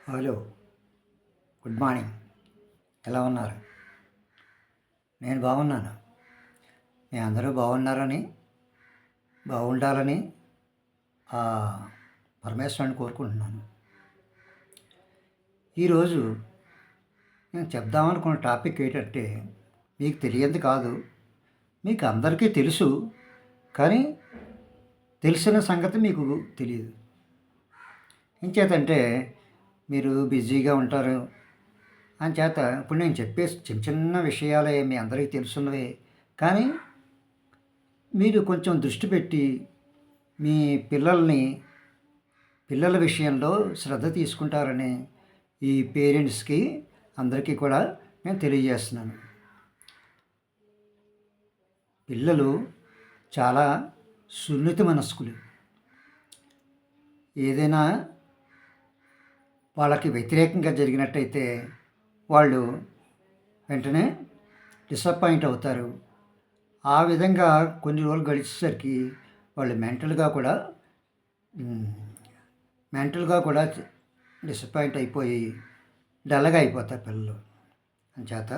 Hello, good morning. ఎలా ఉన్నారు? నేను బాగున్నాను. మీ అందరూ బాగుండాలని ఆ పరమేశ్వరుని కోరుకుంటున్నాను. ఈరోజు నేను చెప్దామనుకున్న టాపిక్ ఏంటంటే, మీకు తెలియంది కాదు, మీకు అందరికీ తెలుసు, కానీ తెలిసిన సంగతి మీకు తెలియదు. ఎంచేతంటే మీరు బిజీగా ఉంటారు. అంచేత ఇప్పుడు నేను చెప్పే చిన్న చిన్న విషయాలే మీ అందరికీ తెలుసున్నవే, కానీ మీరు కొంచెం దృష్టి పెట్టి మీ పిల్లల విషయంలో శ్రద్ధ తీసుకుంటారని ఈ పేరెంట్స్కి అందరికీ కూడా నేను తెలియజేస్తున్నాను. పిల్లలు చాలా సున్నిత మనస్కులు. ఏదైనా వాళ్ళకి వ్యతిరేకంగా జరిగినట్టయితే వాళ్ళు వెంటనే డిసప్పాయింట్ అవుతారు. ఆ విధంగా కొన్ని రోజులు గడిచేసరికి వాళ్ళు మెంటల్గా కూడా డిసప్పాయింట్ అయిపోయి డల్గా అయిపోతారు పిల్లలు. అంచేత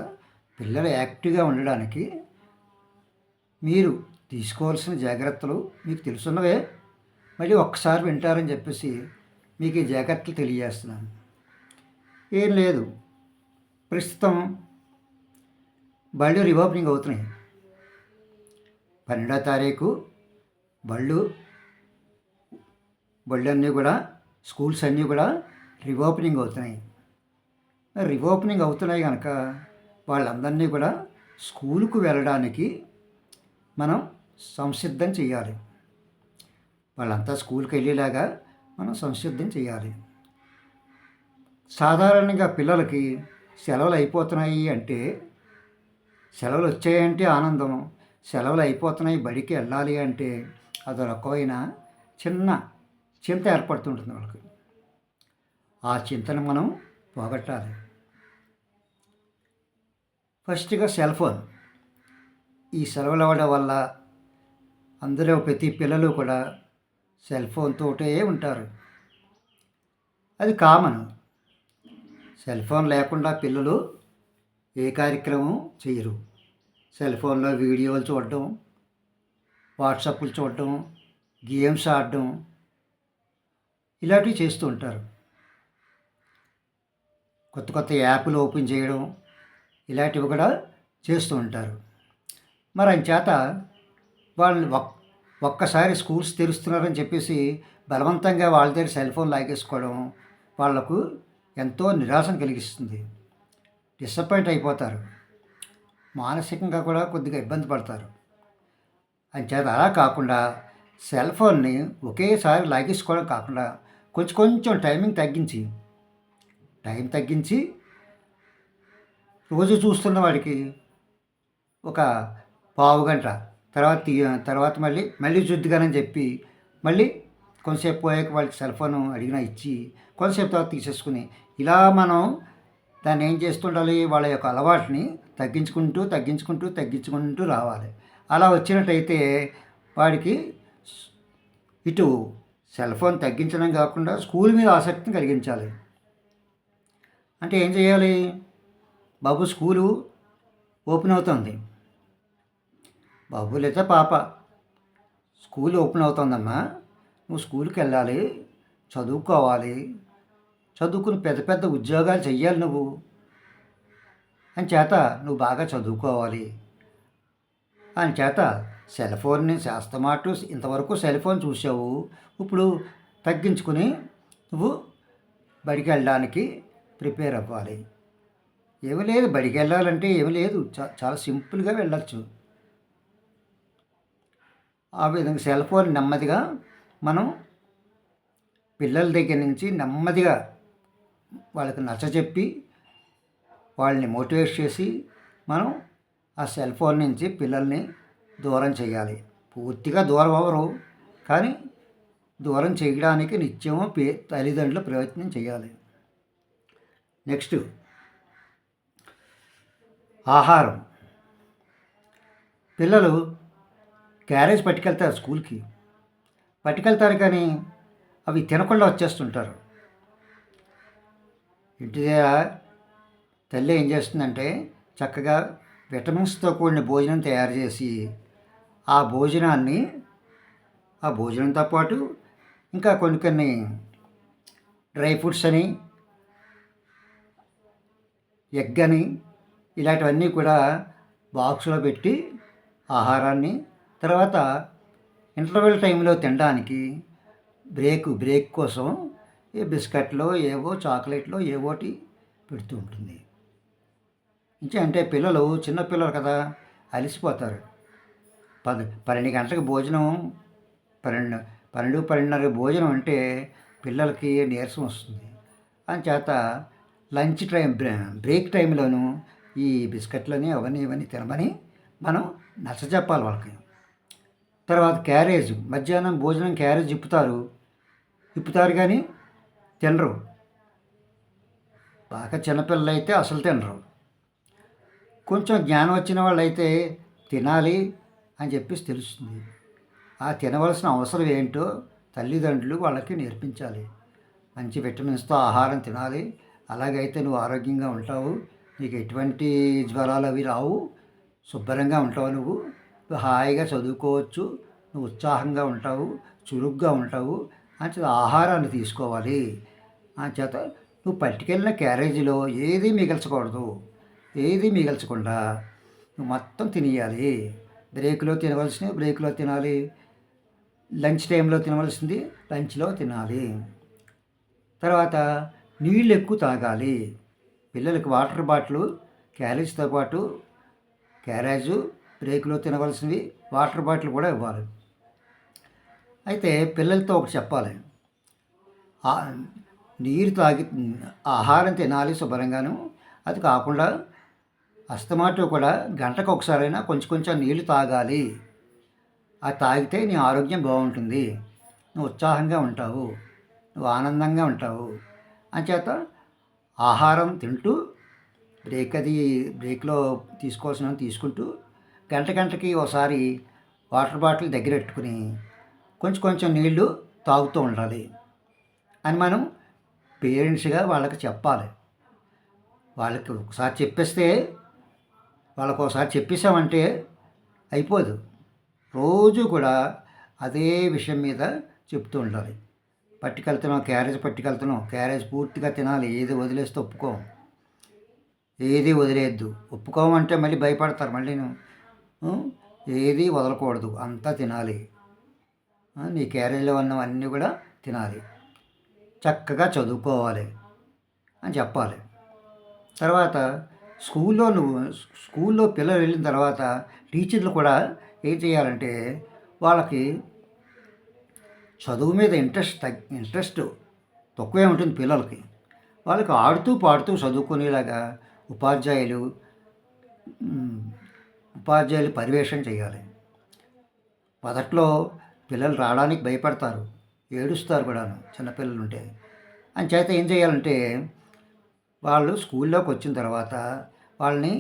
పిల్లలు యాక్టివ్గా ఉండడానికి మీరు తీసుకోవాల్సిన జాగ్రత్తలు మీకు తెలుసున్నవే, మళ్ళీ ఒక్కసారి వింటారని చెప్పేసి మీకు ఈ జాగ్రత్తలు తెలియజేస్తున్నాను. ఏం లేదు, ప్రస్తుతం బళ్ళు రీఓపెనింగ్ అవుతున్నాయి. 12వ తారీఖు బళ్ళన్నీ కూడా, స్కూల్స్ అన్నీ కూడా రీఓపెనింగ్ అవుతున్నాయి. రీఓపెనింగ్ అవుతున్నాయి కనుక వాళ్ళందరినీ కూడా స్కూలుకు వెళ్ళడానికి మనం సంసిద్ధం చేయాలి. వాళ్ళంతా స్కూల్కి వెళ్ళేలాగా మనం సంసిద్ధం చేయాలి. సాధారణంగా పిల్లలకి సెలవులు అయిపోతున్నాయి అంటే, సెలవులు వచ్చాయంటే ఆనందం, సెలవులు అయిపోతున్నాయి బడికి వెళ్ళాలి అంటే అది రకమైన చిన్న చింత ఏర్పడుతుంటుంది వాళ్ళకి. ఆ చింతను మనం పోగొట్టాలి. ఫస్ట్గా సెల్ ఫోన్. ఈ సెలవులు అవ్వడం వల్ల ప్రతి పిల్లలు కూడా సెల్ ఫోన్తోటే ఉంటారు. అది కామన్. సెల్ ఫోన్ లేకుండా పిల్లలు ఏ కార్యక్రమం చేయరు. సెల్ ఫోన్లో వీడియోలు చూడడం, వాట్సాప్లు చూడడం, గేమ్స్ ఆడడం, ఇలాంటివి చేస్తూ ఉంటారు. కొత్త కొత్త యాప్లు ఓపెన్ చేయడం, ఇలాంటివి కూడా చేస్తూ ఉంటారు. మరి అంచేత వాళ్ళని ఒక్కసారి స్కూల్స్ తెరుస్తున్నారని చెప్పేసి బలవంతంగా వాళ్ళ దగ్గర సెల్ ఫోన్ లాగేసుకోవడం వాళ్లకు ఎంతో నిరాశను కలిగిస్తుంది. డిసప్పాయింట్ అయిపోతారు. మానసికంగా కూడా కొద్దిగా ఇబ్బంది పడతారు. అంచేత అలా కాకుండా సెల్ ఫోన్ని ఒకేసారి లాగేసుకోవడం కాకుండా కొంచెం టైం తగ్గించి రోజు చూస్తున్న వాడికి ఒక పావు గంట తర్వాత మళ్ళీ చూద్దుగానని చెప్పి మళ్ళీ కొంతసేపు పోయాక వాళ్ళకి సెల్ ఫోన్ అడిగినా ఇచ్చి కొంతసేపు తర్వాత తీసేసుకుని, ఇలా మనం దాన్ని ఏం చేస్తుండాలి, వాళ్ళ యొక్క అలవాటుని తగ్గించుకుంటూ రావాలి. అలా వచ్చినట్టయితే వాడికి ఇటు సెల్ ఫోన్ తగ్గించడం కాకుండా స్కూల్ మీద ఆసక్తిని కలిగించాలి. అంటే ఏం చేయాలి? బాబు, స్కూలు ఓపెన్ అవుతుంది. బాబు లేదా పాప, స్కూల్ ఓపెన్ అవుతుందమ్మా, నువ్వు స్కూల్కి వెళ్ళాలి, చదువుకుని పెద్ద పెద్ద ఉద్యోగాలు చెయ్యాలి నువ్వు. అంచేత నువ్వు బాగా చదువుకోవాలి. అంచేత సెల్ ఫోన్ని శాస్తమాటు ఇంతవరకు సెల్ ఫోన్ చూసావు, ఇప్పుడు తగ్గించుకుని నువ్వు బడికి వెళ్ళడానికి ప్రిపేర్ అవ్వాలి. ఏమీ లేదు, బడికి వెళ్ళాలంటే ఏమీ లేదు, చాలా సింపుల్గా వెళ్ళచ్చు. ఆ విధంగా సెల్ ఫోన్ నెమ్మదిగా మనం పిల్లల దగ్గర నుంచి నెమ్మదిగా వాళ్ళకి నచ్చజెప్పి వాళ్ళని మోటివేట్ చేసి మనం ఆ సెల్ ఫోన్ నుంచి పిల్లల్ని దూరం చేయాలి. పూర్తిగా దూరం అవ్వరు, కానీ దూరం చేయడానికి నిత్యము తల్లిదండ్రులు ప్రయత్నం చేయాలి. నెక్స్ట్, ఆహారం. పిల్లలు క్యారేజ్ పట్టుకెళ్తారు కానీ అవి తినకుండా వచ్చేస్తుంటారు. ఇంటి దగ్గర తల్లి ఏం చేస్తుందంటే చక్కగా విటమిన్స్తో కూడిన భోజనం తయారు చేసి ఆ భోజనాన్ని ఆ భోజనంతో పాటు ఇంకా కొన్ని కొన్ని డ్రై ఫ్రూట్స్ అని ఎగ్ అని ఇలాంటివన్నీ కూడా బాక్స్లో పెట్టి ఆహారాన్ని తర్వాత ఇంటర్వెల్ టైంలో తినడానికి బ్రేక్ కోసం ఏ బిస్కెట్లో ఏవో చాక్లెట్లో ఏవోటి పెడుతూ ఉంటుంది. అంటే పిల్లలు చిన్నపిల్లలు కదా, అలసిపోతారు. 12 గంటలకు భోజనం, 12:30 భోజనం అంటే పిల్లలకి నీరసం వస్తుంది. అంచేత లంచ్ టైం బ్రేక్ టైంలోనూ ఈ బిస్కెట్లని అవన్నీ ఇవన్నీ తినమని మనం నచ్చజెప్పాలి వాళ్ళకి. తర్వాత క్యారేజ్, మధ్యాహ్నం భోజనం క్యారేజ్ ఇప్పుతారు కానీ తినరు. బాగా చిన్నపిల్లలు అయితే అసలు తినరు. కొంచెం జ్ఞానం వచ్చిన వాళ్ళైతే తినాలి అని చెప్పేసి తెలుస్తుంది. ఆ తినవలసిన అవసరం ఏంటో తల్లిదండ్రులు వాళ్ళకి నేర్పించాలి. మంచి విటమిన్స్తో ఆహారం తినాలి, అలాగైతే నువ్వు ఆరోగ్యంగా ఉంటావు, నీకు ఎటువంటి జ్వరాలు అవి రావు, శుభ్రంగా ఉంటావు, నువ్వు హాయిగా చదువుకోవచ్చు, నువ్వు ఉత్సాహంగా ఉంటావు, చురుగ్గా ఉంటావు అని ఆహారాన్ని తీసుకోవాలి. చేత నువ్వు పట్టుకెళ్ళిన క్యారేజీలో ఏది మిగల్చకుండా నువ్వు మొత్తం తినేయాలి. బ్రేక్లో తినవలసినవి బ్రేక్లో తినాలి, లంచ్ టైంలో తినవలసింది లంచ్లో తినాలి. తర్వాత నీళ్ళు ఎక్కువ తాగాలి. పిల్లలకి వాటర్ బాటిల్ క్యారేజ్తో పాటు క్యారేజు బ్రేక్లో తినవలసినవి వాటర్ బాటిల్ కూడా ఇవ్వాలి. అయితే పిల్లలతో ఒకటి చెప్పాలి, నీరు తాగి ఆహారం తినాలి శుభ్రంగాను. అది కాకుండా అస్తమాటు కూడా గంటకు ఒకసారైనా కొంచెం నీళ్లు తాగాలి. అది తాగితే నీ ఆరోగ్యం బాగుంటుంది, నువ్వు ఉత్సాహంగా ఉంటావు, నువ్వు ఆనందంగా ఉంటావు. అంచేత ఆహారం తింటూ బ్రేక్లో తీసుకోవాల్సినవి తీసుకుంటూ గంటకి ఒకసారి వాటర్ బాటిల్ దగ్గర పెట్టుకుని కొంచెం నీళ్లు తాగుతూ ఉండాలి అని మనం పేరెంట్స్గా వాళ్ళకి చెప్పాలి. వాళ్ళకి ఒకసారి చెప్పేస్తే, వాళ్ళకు ఒకసారి చెప్పేసామంటే అయిపోదు. రోజు కూడా అదే విషయం మీద చెప్తూ ఉండాలి. క్యారేజ్ పూర్తిగా తినాలి, ఏది వదిలేస్తే ఏది వదిలేయద్దు. ఒప్పుకోమంటే మళ్ళీ భయపడతారు. మళ్ళీ ఏది వదలకూడదు, అంతా తినాలి. నీ క్యారేజ్లో ఉన్నవన్నీ కూడా తినాలి, చక్కగా చదువుకోవాలి అని చెప్పాలి. తర్వాత స్కూల్లో పిల్లలు వెళ్ళిన తర్వాత టీచర్లు కూడా ఏం చేయాలంటే వాళ్ళకి చదువు మీద ఇంట్రెస్ట్ తక్కువే ఉంటుంది పిల్లలకి. వాళ్ళకి ఆడుతూ పాడుతూ చదువుకునేలాగా ఉపాధ్యాయులు పర్యవేక్షణ చేయాలి. మొదట్లో పిల్లలు రావడానికి భయపడతారు, ఏడుస్తారు కూడాను చిన్నపిల్లలు ఉంటే. అంచేత ఏం చేయాలంటే వాళ్ళు స్కూల్లోకి వచ్చిన తర్వాత వాళ్ళని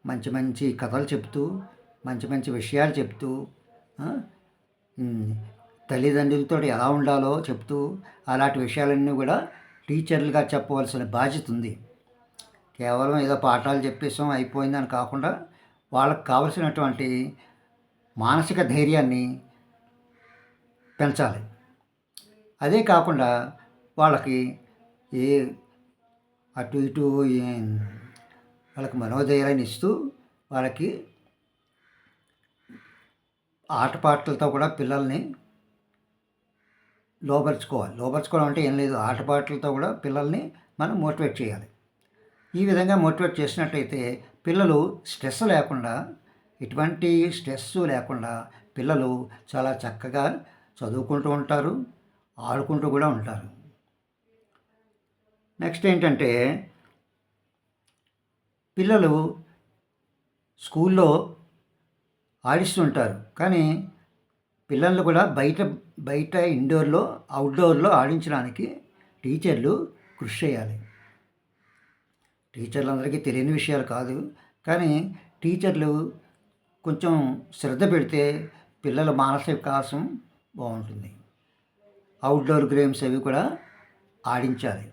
మంచి కథలు చెప్తూ, మంచి విషయాలు చెప్తూ, తల్లిదండ్రులతో ఎలా ఉండాలో చెప్తూ, అలాంటి విషయాలన్నీ కూడా టీచర్లుగా చెప్పవలసిన బాధ్యత ఉంది. కేవలం ఏదో పాఠాలు చెప్పేసాం అయిపోయిందని కాకుండా వాళ్ళకి కావలసినటువంటి మానసిక ధైర్యాన్ని పెంచాలి. అదే కాకుండా వాళ్ళకి అటు ఇటు వాళ్ళకి మనోధైర్యాన్ని ఇస్తూ వాళ్ళకి ఆటపాటలతో కూడా పిల్లల్ని లోపరుచుకోవడం అంటే ఏం లేదు, ఆటపాటలతో కూడా పిల్లల్ని మనం మోటివేట్ చేయాలి. ఈ విధంగా మోటివేట్ చేసినట్టయితే పిల్లలు ఎటువంటి స్ట్రెస్ లేకుండా పిల్లలు చాలా చక్కగా చదువుకుంటూ ఉంటారు, ఆడుకుంటూ కూడా ఉంటారు. నెక్స్ట్ ఏంటంటే పిల్లలు స్కూల్లో ఆడిస్తుంటారు, కానీ పిల్లలు కూడా బయట ఇండోర్లో అవుట్డోర్లో ఆడించడానికి టీచర్లు కృషి చేయాలి. టీచర్లందరికీ తెలియని విషయాలు కాదు, కానీ టీచర్లు కొంచెం శ్రద్ధ పెడితే పిల్లల మానసిక వికాసం బాగుంటుంది. అవుట్డోర్ గేమ్స్ అవి కూడా ఆడించాలి.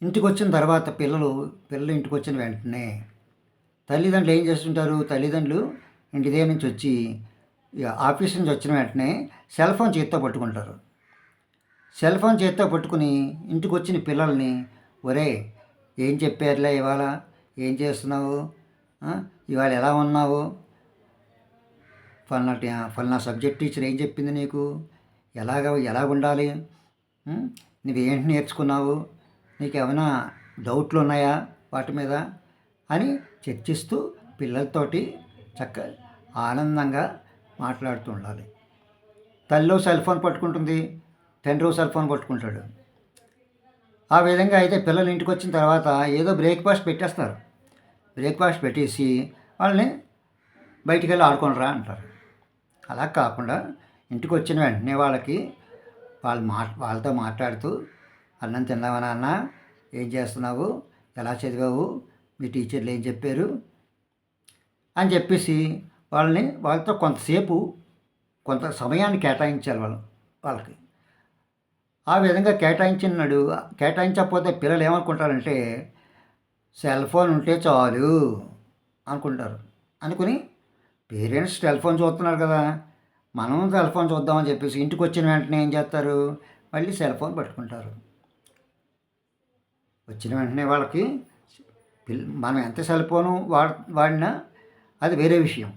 ఇంటికొచ్చిన తర్వాత పిల్లలు ఇంటికొచ్చిన వెంటనే తల్లిదండ్రులు ఏం చేస్తుంటారు? తల్లిదండ్రులు ఇంటి దగ్గర నుంచి వచ్చి ఆఫీస్ నుంచి వచ్చిన వెంటనే సెల్ ఫోన్ చేత్తో పట్టుకుంటారు. సెల్ ఫోన్ చేత్తో పట్టుకుని ఇంటికొచ్చిన పిల్లల్ని, ఒరేయ్ ఏం చెప్పారులే ఇవాళ, ఏం చేస్తున్నావు, ఇవాళ ఎలా ఉన్నావు, ఫలానా సబ్జెక్ట్ టీచర్ ఏం చెప్పింది నీకు, ఎలాగుండాలి, నువ్వేంటి నేర్చుకున్నావు, నీకు ఏమైనా డౌట్లు ఉన్నాయా వాటి మీద అని చర్చిస్తూ పిల్లలతోటి ఆనందంగా మాట్లాడుతూ ఉండాలి. తల్లి సెల్ ఫోన్ పట్టుకుంటుంది, తండ్రి సెల్ ఫోన్ పట్టుకుంటాడు. ఆ విధంగా అయితే పిల్లలు ఇంటికి వచ్చిన తర్వాత ఏదో బ్రేక్ఫాస్ట్ పెట్టేస్తారు. బ్రేక్ఫాస్ట్ పెట్టేసి వాళ్ళని బయటికి వెళ్ళి ఆడుకోనరా అంటారు. అలా కాకుండా ఇంటికి వచ్చిన వెంటనే వాళ్ళతో మాట్లాడుతూ, అన్నం తిన్నావా నాన్న, ఏం చేస్తున్నావు, ఎలా చదివావు, మీ టీచర్లు ఏం చెప్పారు అని చెప్పేసి వాళ్ళతో కొంత సమయాన్ని కేటాయించాలి వాళ్ళకి. ఆ విధంగా కేటాయించకపోతే పిల్లలు ఏమనుకుంటారంటే సెల్ ఫోన్ ఉంటే చాలు అనుకుంటారు. అనుకుని పేరెంట్స్ సెల్ ఫోన్ చూస్తున్నారు కదా, మనం సెల్ ఫోన్ చూద్దామని చెప్పేసి ఇంటికి వచ్చిన వెంటనే ఏం చేస్తారు? మళ్ళీ సెల్ ఫోన్ పట్టుకుంటారు. వచ్చిన వెంటనే వాళ్ళకి మనం ఎంత సెల్ ఫోను వాడినా అది వేరే విషయం.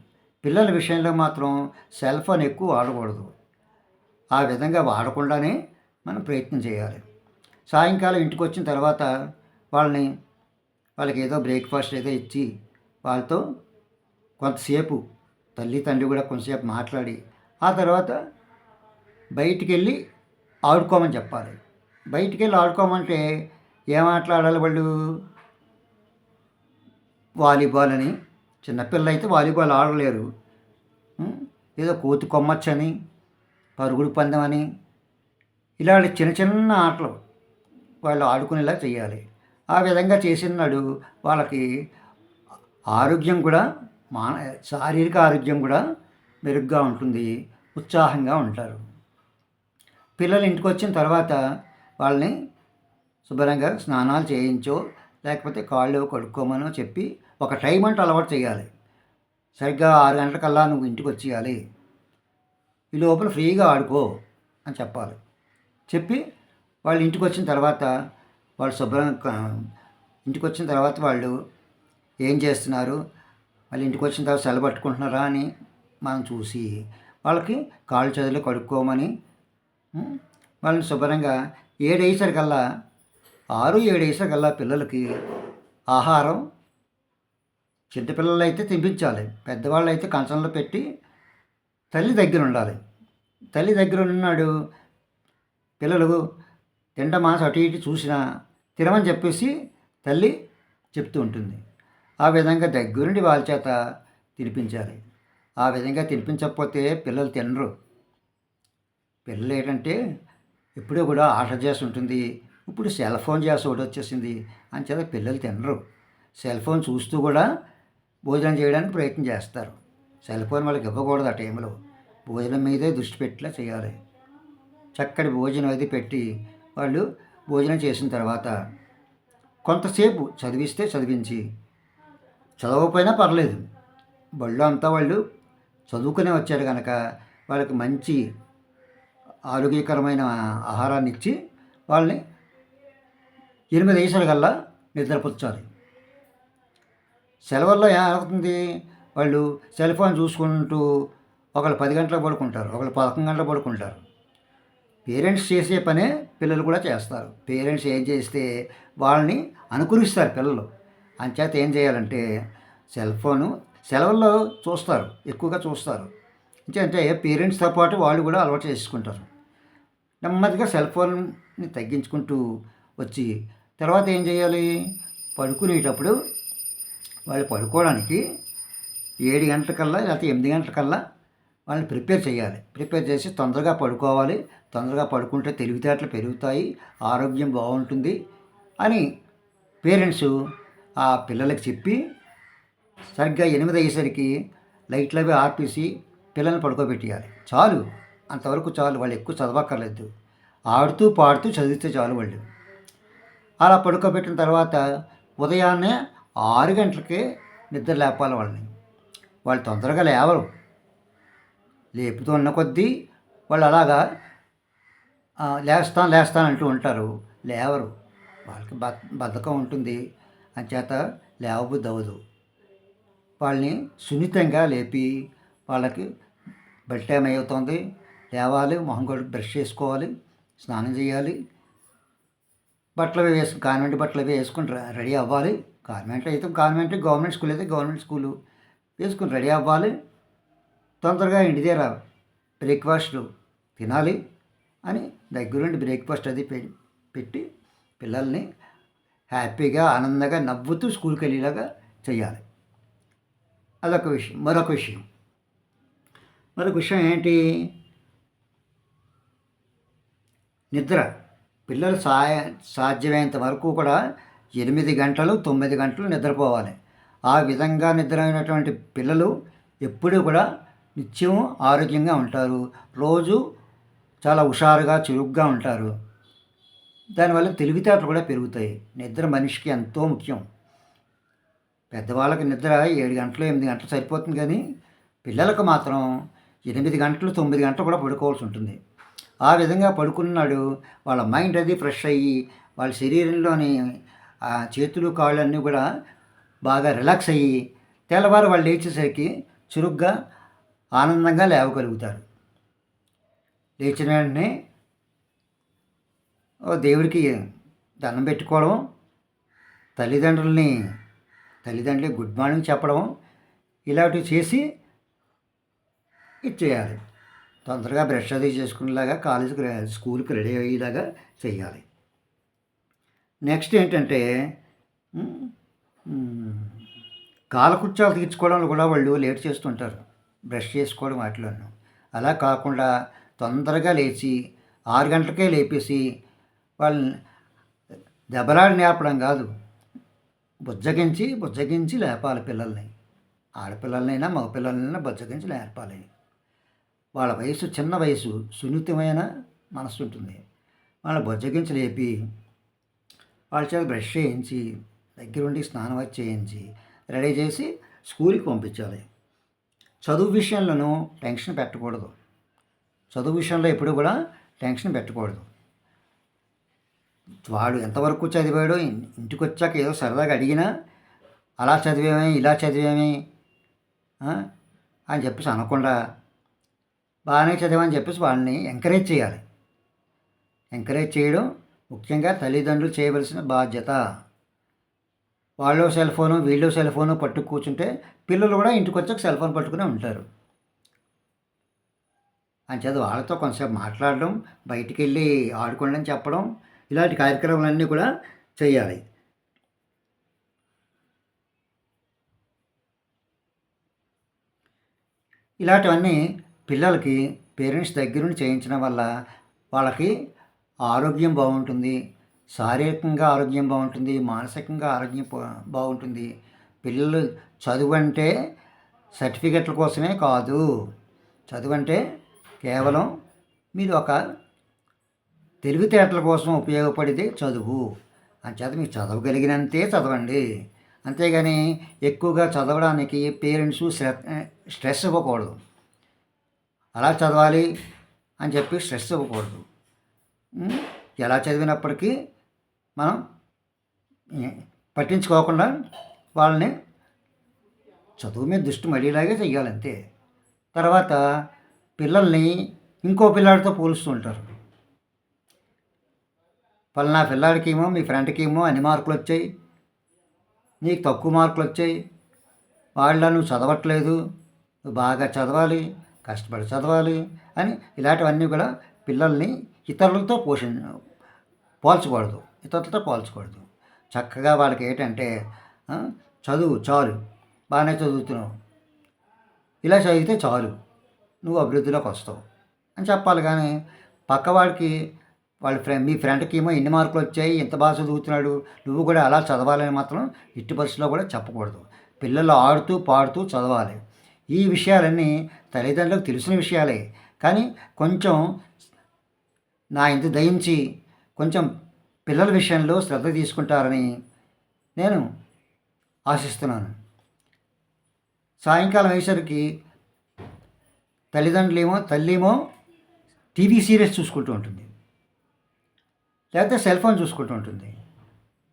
పిల్లల విషయంలో మాత్రం సెల్ ఫోన్ ఎక్కువ వాడకూడదు. ఆ విధంగా వాడకుండానే మనం ప్రయత్నం చేయాలి. సాయంకాలం ఇంటికి వచ్చిన తర్వాత వాళ్ళకి ఏదో బ్రేక్ఫాస్ట్ ఏదో ఇచ్చి వాళ్ళతో కొంతసేపు తల్లి తండ్రి కూడా కొంతసేపు మాట్లాడి ఆ తర్వాత బయటికి వెళ్ళి ఆడుకోమని చెప్పాలి. బయటికి వెళ్ళి ఆడుకోమంటే ఏం ఆటలాడాలి వాళ్ళు? వాలీబాల్ అని, చిన్నపిల్లలు అయితే వాలీబాల్ ఆడలేరు. ఏదో కోతి కొమ్మచ్చని, పరుగుడు పందెం అని, ఇలాంటి చిన్న చిన్న ఆటలు వాళ్ళు ఆడుకునేలా చేయాలి. ఆ విధంగా చేసిన నాడు వాళ్ళకి ఆరోగ్యం కూడా శారీరక ఆరోగ్యం కూడా మెరుగ్గా ఉంటుంది, ఉత్సాహంగా ఉంటారు. పిల్లలు ఇంటికి వచ్చిన తర్వాత వాళ్ళని శుభ్రంగా స్నానాలు చేయించో లేకపోతే కాళ్ళు కడుక్కోమనో చెప్పి ఒక టైం అంటూ అలవాటు చేయాలి. సరిగ్గా 6 గంటలకల్లా నువ్వు ఇంటికి వచ్చేయాలి, ఈ లోపల ఫ్రీగా ఆడుకో అని చెప్పాలి. చెప్పి వాళ్ళు ఇంటికి వచ్చిన తర్వాత వాళ్ళు ఏం చేస్తున్నారు, మళ్ళీ ఇంటికి వచ్చిన తర్వాత సెలవు పట్టుకుంటున్నారా అని మనం చూసి వాళ్ళకి కాళ్ళు చేతులు కడుక్కోమని వాళ్ళని శుభ్రంగా 7 అయ్యేసరికల్లా 6-7 అయ్యేసరికల్లా పిల్లలకి ఆహారం చిన్నపిల్లలు అయితే తినిపించాలి. పెద్దవాళ్ళు అయితే కంచంలో పెట్టి తల్లి దగ్గర ఉండాలి. తల్లి దగ్గర ఉన్నాడు పిల్లలు తిండం మానేసి అటు ఇటు చూసినా తినమని చెప్పేసి తల్లి చెప్తూ ఉంటుంది. ఆ విధంగా దగ్గరుండి వాళ్ళ చేత తినిపించాలి. ఆ విధంగా తినిపించకపోతే పిల్లలు తినరు. పిల్లలు ఏంటంటే ఎప్పుడూ కూడా ఆట చేసి ఉంటుంది, ఇప్పుడు సెల్ ఫోన్ చేసి ఒకటి వచ్చేసింది అని చేత పిల్లలు తినరు. సెల్ ఫోన్ చూస్తూ కూడా భోజనం చేయడానికి ప్రయత్నం చేస్తారు. సెల్ ఫోన్ వాళ్ళకి ఇవ్వకూడదు. ఆ టైంలో భోజనం మీదే దృష్టి పెట్టేలా చేయాలి. చక్కటి భోజనం అది పెట్టి వాళ్ళు భోజనం చేసిన తర్వాత కొంతసేపు చదివిస్తే చదివించి, చదవకపోయినా పర్లేదు, బళ్ళు అంతా వాళ్ళు చదువుకునే వచ్చారు కనుక వాళ్ళకి మంచి ఆరోగ్యకరమైన ఆహారాన్ని ఇచ్చి వాళ్ళని 8 వయసులకల్లా నిద్రపుచ్చాలి. సెలవుల్లో ఏమవుతుంది, వాళ్ళు సెల్ ఫోన్ చూసుకుంటూ ఒకళ్ళు 10 గంటలకు పడుకుంటారు, ఒకళ్ళు 11 గంటలకు పడుకుంటారు. పేరెంట్స్ చేసే పనే పిల్లలు కూడా చేస్తారు. పేరెంట్స్ ఏం చేస్తే వాళ్ళని అనుకరిస్తారు పిల్లలు. అంచేత ఏం చేయాలంటే సెల్ ఫోను సెలవుల్లో చూస్తారు, ఎక్కువగా చూస్తారు. అంటే పేరెంట్స్తో పాటు వాళ్ళు కూడా అలవాటు చేసుకుంటారు. నెమ్మదిగా సెల్ ఫోన్ని తగ్గించుకుంటూ వచ్చి తర్వాత ఏం చేయాలి, పడుకునేటప్పుడు వాళ్ళు పడుకోవడానికి 7 గంటలకల్లా లేకపోతే 8 గంటలకల్లా వాళ్ళని ప్రిపేర్ చేయాలి. ప్రిపేర్ చేసి తొందరగా పడుకోవాలి. తొందరగా పడుకుంటే తెలివితేటలు పెరుగుతాయి, ఆరోగ్యం బాగుంటుంది అని పేరెంట్స్ ఆ పిల్లలకి చెప్పి సరిగ్గా 8 అయ్యేసరికి లైట్లు అవి ఆర్పేసి పిల్లల్ని పడుకోబెట్టేయాలి. చాలు, అంతవరకు చాలు. వాళ్ళు ఎక్కువ చదవక్కర్లేదు, ఆడుతూ పాడుతూ చదివితే చాలు వాళ్ళు. అలా పడుకోబెట్టిన తర్వాత ఉదయాన్నే 6 గంటలకే నిద్ర లేపాలి వాళ్ళని. వాళ్ళు తొందరగా లేవరు. లేపుతున్న కొద్దీ వాళ్ళు అలాగా లేస్తాను అంటూ ఉంటారు. లేవరు. వాళ్ళకి బద్ధకం ఉంటుంది. అంచేత లేవబుద్ధి అవ్వదు. వాళ్ళని సున్నితంగా లేపి వాళ్ళకి బెడ్ టైం అవుతుంది, లేవాలి, మొహం కడుక్కొని బ్రష్ చేసుకోవాలి, స్నానం చేయాలి, కాన్వెంట్ బట్టలు అవి వేసుకొని రెడీ అవ్వాలి. కాన్వెంట్ అయితే కాన్వెంట్, గవర్నమెంట్ స్కూల్ అయితే గవర్నమెంట్ స్కూలు వేసుకొని రెడీ అవ్వాలి. తొందరగా ఇంటి దగ్గర బ్రేక్ఫాస్ట్ తినాలి అని దగ్గరుండి బ్రేక్ఫాస్ట్ అది పెట్టి పిల్లల్ని హ్యాపీగా ఆనందంగా నవ్వుతూ స్కూల్కి వెళ్ళేలాగా చేయాలి. అదొక విషయం. మరొక విషయం ఏంటి? నిద్ర. పిల్లలు సాధ్యమైనంత వరకు కూడా 8 గంటలు 9 గంటలు నిద్రపోవాలి. ఆ విధంగా నిద్రపోయినటువంటి పిల్లలు ఎప్పుడూ కూడా నిత్యం ఆరోగ్యంగా ఉంటారు. రోజు చాలా హుషారుగా చురుగ్గా ఉంటారు. దానివల్ల తెలివితేటలు కూడా పెరుగుతాయి. నిద్ర మనిషికి ఎంతో ముఖ్యం. పెద్దవాళ్ళకి నిద్ర 7 గంటలు 8 గంటలు సరిపోతుంది, కానీ పిల్లలకు మాత్రం 8 గంటలు 9 గంటలు కూడా పడుకోవాల్సి ఉంటుంది. ఆ విధంగా పడుకున్నాడు వాళ్ళ మైండ్ అది ఫ్రెష్ అయ్యి వాళ్ళ శరీరంలోని చేతులు కాళ్ళు అన్నీ కూడా బాగా రిలాక్స్ అయ్యి తెల్లవారు వాళ్ళు లేచేసరికి చురుగ్గా ఆనందంగా లేవగలుగుతారు. లేచిన వెంటనే దేవుడికి దండం పెట్టుకోవడం, తల్లిదండ్రులకి గుడ్ మార్నింగ్ చెప్పడం, ఇలాంటివి చేసి ఇచ్చేయాలి. తొందరగా బ్రష్ అది చేసుకునేలాగా స్కూల్కి రెడీ అయ్యేలాగా చేయాలి. నెక్స్ట్ ఏంటంటే కాలకృత్యాలు తీర్చుకోవడంలో కూడా వాళ్ళు లేట్ చేస్తుంటారు. బ్రష్ చేసుకోవడం వాటిలోనూ. అలా కాకుండా తొందరగా లేచి 6 గంటలకే లేపేసి వాళ్ళని దెబ్బలాడి నేర్పడం కాదు, బుజ్జగించి లేపాలి పిల్లల్ని. ఆడపిల్లలనైనా మగపిల్లలనైనా బుజ్జగించి నేర్పాలి. వాళ్ళ వయసు చిన్న వయసు, సున్నితమైన మనసు ఉంటుంది. వాళ్ళని బుజ్జగించి లేపి వాళ్ళ చేత బ్రష్ చేయించి దగ్గరుండి స్నానం వచ్చి చేయించి రెడీ చేసి స్కూల్కి పంపించాలి. చదువు విషయంలోనూ టెన్షన్ పెట్టకూడదు. చదువు విషయంలో ఎప్పుడు కూడా టెన్షన్ పెట్టకూడదు. వాడు ఎంతవరకు చదివాడో ఇంటికి వచ్చాక ఏదో సరదాగా అడిగినా అలా చదివేమే ఇలా చదివేమే అని చెప్పేసి అనకుండా బాగానే చదివామని చెప్పేసి వాళ్ళని ఎంకరేజ్ చేయాలి. ఎంకరేజ్ చేయడం ముఖ్యంగా తల్లిదండ్రులు చేయవలసిన బాధ్యత. వాళ్ళు సెల్ ఫోను వీళ్ళు సెల్ ఫోను పట్టుకు కూర్చుంటే పిల్లలు కూడా ఇంటికి వచ్చాక సెల్ ఫోన్ పట్టుకునే ఉంటారు. అంచేత వాళ్ళతో కొంతసేపు మాట్లాడడం, బయటికి వెళ్ళి ఆడుకోండి అని చెప్పడం, ఇలాంటి కార్యక్రమాలన్నీ కూడా చేయాలి. ఇలాంటివన్నీ పిల్లలకి పేరెంట్స్ దగ్గరుండి చేయించడం వల్ల వాళ్ళకి ఆరోగ్యం బాగుంటుంది, శారీరకంగా ఆరోగ్యం బాగుంటుంది, మానసికంగా ఆరోగ్యం బాగుంటుంది. పిల్లలు చదువు అంటే సర్టిఫికెట్ల కోసమే కాదు. చదువు అంటే కేవలం మీరు ఒక తెలివితేటల కోసం ఉపయోగపడేది చదువు. అంచేత మీరు చదవగలిగినంతే చదవండి. అంతేగాని ఎక్కువగా చదవడానికి పేరెంట్స్ స్ట్రెస్ ఇవ్వకూడదు. అలా చదవాలి అని చెప్పి స్ట్రెస్ ఇవ్వకూడదు. ఎలా చదివినప్పటికీ మనం పట్టించుకోకుండా వాళ్ళని చదువు మీద దృష్టి మళ్ళీలాగే చెయ్యాలంతే. తర్వాత పిల్లల్ని ఇంకో పిల్లాడితో పోలుస్తూ ఉంటారు. పలానా పిల్లాడికేమో మీ ఫ్రెండ్కేమో అన్ని మార్కులు వచ్చాయి, నీకు తక్కువ మార్కులు వచ్చాయి, వాళ్ళ నువ్వు చదవట్లేదు, నువ్వు బాగా చదవాలి, కష్టపడి చదవాలి అని ఇలాంటివన్నీ కూడా పిల్లల్ని ఇతరులతో పోల్చకూడదు. చక్కగా వాళ్ళకి ఏంటంటే చదువు చాలు, బాగానే చదువుతున్నావు, ఇలా చదివితే చాలు, నువ్వు అభివృద్ధిలోకి వస్తావు అని చెప్పాలి. కానీ పక్కవాడికి మీ ఫ్రెండ్కి ఏమో ఎన్ని మార్కులు వచ్చాయి, ఎంత బాగా చదువుతున్నాడు, నువ్వు కూడా అలా చదవాలని మాత్రం ఎట్టి పరిస్థితిలో కూడా చెప్పకూడదు. పిల్లలు ఆడుతూ పాడుతూ చదవాలి. ఈ విషయాలన్నీ తల్లిదండ్రులకు తెలిసిన విషయాలే, కానీ కొంచెం నా ఇంత దయించి కొంచెం పిల్లల విషయంలో శ్రద్ధ తీసుకుంటారని నేను ఆశిస్తున్నాను. సాయంకాలం అయ్యేసరికి తల్లేమో టీవీ సీరియల్స్ చూసుకుంటూ ఉంటుంది, లేకపోతే సెల్ ఫోన్ చూసుకుంటూ ఉంటుంది.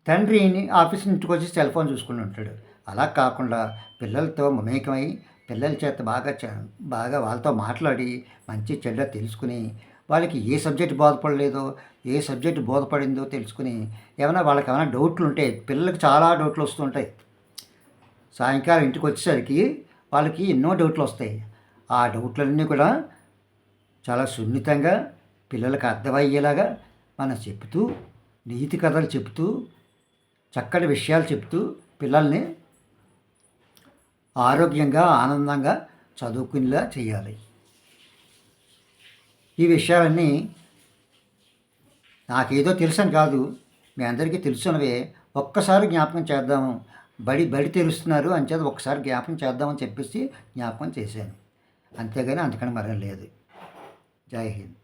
తండ్రిని ఆఫీస్ నుంచి ఇంటికి వచ్చి సెల్ ఫోన్ చూసుకుంటూ ఉంటాడు. అలా కాకుండా పిల్లలతో మమేకమై పిల్లల చేత బాగా వాళ్ళతో మాట్లాడి మంచి చెడ్డ తెలుసుకుని, వాళ్ళకి ఏ సబ్జెక్ట్ బోధపడలేదో ఏ సబ్జెక్ట్ బోధపడిందో తెలుసుకుని, వాళ్ళకి ఏమైనా డౌట్లు ఉంటే, పిల్లలకి చాలా డౌట్లు వస్తుంటాయి. సాయంకాలం ఇంటికి వచ్చేసరికి వాళ్ళకి ఎన్నో డౌట్లు వస్తాయి. ఆ డౌట్లన్నీ కూడా చాలా సున్నితంగా పిల్లలకు అర్థమయ్యేలాగా మనం చెప్తూ, నీతి కథలు చెప్తూ, చక్కటి విషయాలు చెప్తూ పిల్లల్ని ఆరోగ్యంగా ఆనందంగా చదువుకునేలా చేయాలి. ఈ విషయాలన్నీ నాకేదో తెలుసని కాదు, మీ అందరికీ తెలుసున్నవే. ఒక్కసారి జ్ఞాపకం చేద్దాము, బడి తెలుస్తున్నారు అంచేత ఒక్కసారి జ్ఞాపకం చేద్దామని చెప్పేసి జ్ఞాపకం చేశాను. అంతేగాని అంతకన్నా మరేం లేదు. జై హింద్.